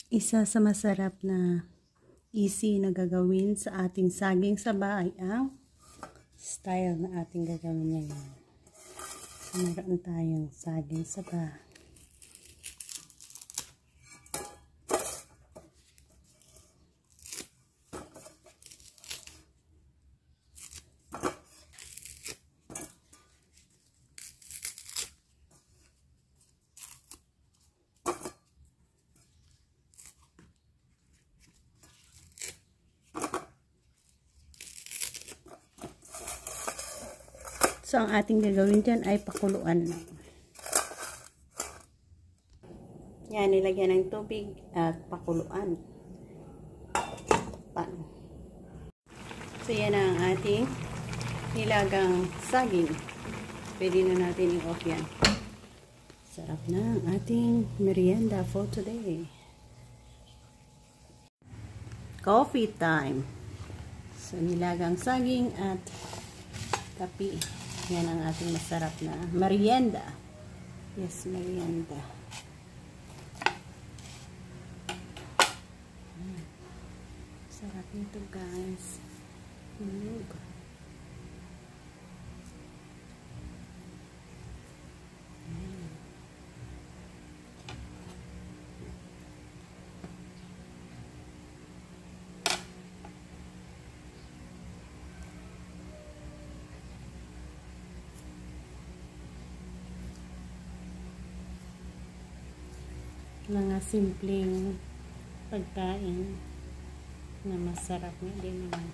Isa sa masarap na easy na gagawin sa ating saging saba ay ang style na ating gagawin ngayon. So, meron tayong saging saba. So, ang ating gagawin dyan ay pakuluan lang. Yan, nilagyan ng tubig at pakuluan. Pan. So, yan ang ating nilagang saging. Pwede na natin i-off yan. Sarap na ang ating merienda for today. Coffee time. So, nilagang saging at kape. Yan ang ating masarap na merienda. Yes, merienda. Sarap nito, guys. Mga simpleng pagkain na masarap na din naman.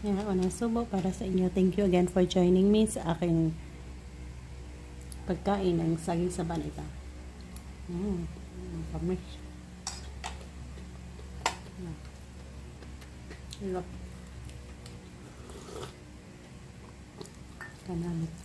Yan ako ng subo para sa inyo. Thank you again for joining me sa aking pagkain ng saging saba na ito. Pamis. Hirap. Kanamit.